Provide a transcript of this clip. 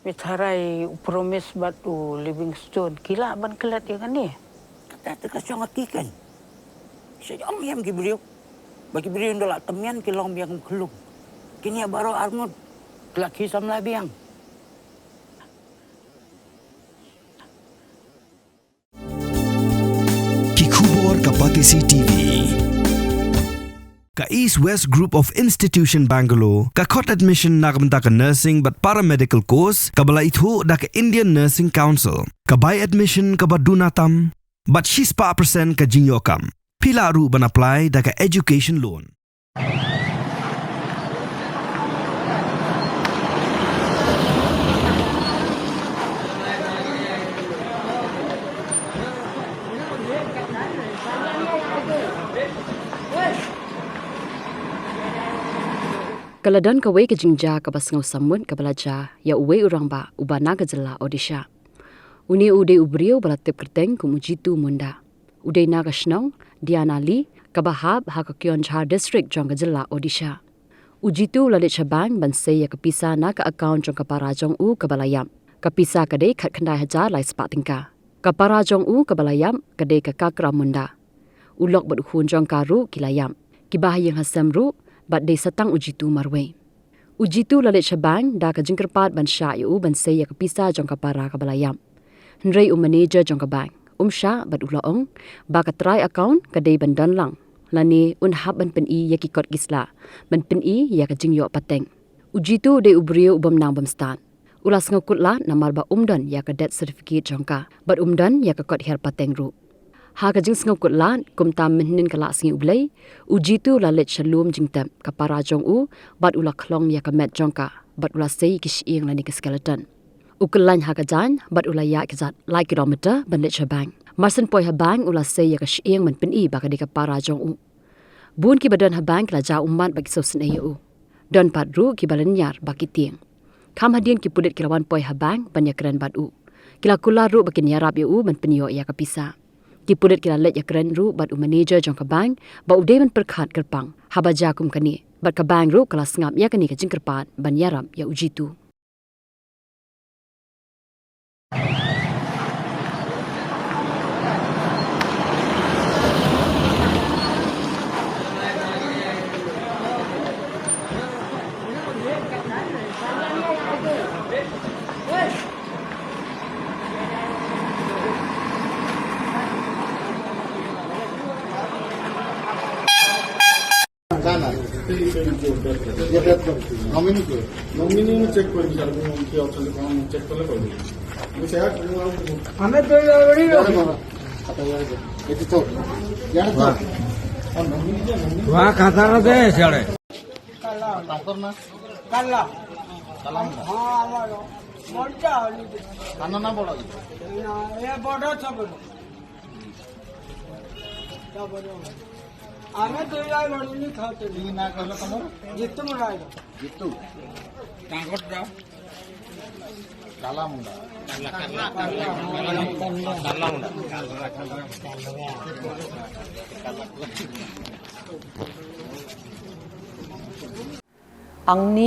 Mitharay promise batu Livingstone. Kila ban kelat ya kan ni? Kata kasih ngaki kan. Saya am beliau. Bagi beliau ndola temian kilong biang kelung. Kini baru armut laki samla biang. Kikubor Kapatisi TV. Ka East West Group of Institution Bangalore, ka Kot Admission nakamta ka Nursing but Paramedical Course, kabala ithu da ka Indian Nursing Council, ka By Admission ka Badunatam, but 6% ka Jinyokam. Pila ru ban apply da ka Education Loan. Kaladan kawai ke jingja ka basngau samut ka balaja ya uwe urang ba ubana ka jela Odisha. Uni ude ubriu balatip kerteng ku mujitu munda. Ude na ka snong dianali ka bahab ha ka Kyonjhar district jong ka jela Odisha. Ujitu lalit shabang banse ya ka Pisa na ka account jong ka parajong u ka balayam. Ka Pisa ka de khat khandai hajar lai spatingka. Ka parajong u ka balayam ka de ka kakra munda. Ulok bad khun jong karu kilayam. Kibahayeng hasam ru bat de satang ujitu marwe. Ujitu lalit shabang da ka jingkerpat ban sya yu ban se ya ka Pisa jong ka para ka balayam. Hnrei manager jong ka bank. Sya bat ulaong ba ka try account ka de ban dan lang. Lani hab ban pen i ya ki kot gisla. Ban pen i ya ka jingyo pateng. Ujitu de ubrio ubam nang bam stan. Ulas ngakutla namar ba dan ya ka death certificate jong ka. Bat dan ya ka kot her pateng ru. Ha ka jing sngau kutlan kum tam mehnin kala singi ublay ujitu lalit shalom jingtam ka para jong u bat ula klong ya ka met jong ka bat ula sei ki Shyieng lani ka skeleton ukelan ha ka jan bat ula ya ka zat like kilometer ban lit shabang marsen poi ha bang ula sei ya ka Shyieng man pen i ba ka de ka para jong u bun ki badan ha bang kala ja umman ba ki so sen u don pat ru ki balan yar ba ki tieng kam hadien ki pudet kilawan poi ha bang ban ya kran bat u kila kula ru ba kin yarap u man pen yo ya ka Pisa. Kipulit kila let ya keren ru bat manager jong ka bang ba udeman perkhat kerpang haba jakum kani bat ka bang ru kala sngap ya kani ka jingkerpat ban yaram ya ujitu. Nominee में चेक कर दिया कि ऑप्शन से कौन चेक कर ले कोई मुझे यार Hame to yawari yo. ये तो यार तो और नॉमिनी क्या नॉमिनी वहाँ खाता ना दे साले Kala. ट्रांसफर ना Kala. सलाम Ha amaro. Monta ali. खाना ना बोला Na ye bodo sabro. Sabro. Ame to yawari ni khate. ये ना कर लो कमर Jitu murai. जितू कांगट जा काला मुंडा काला मुंडा Ang ni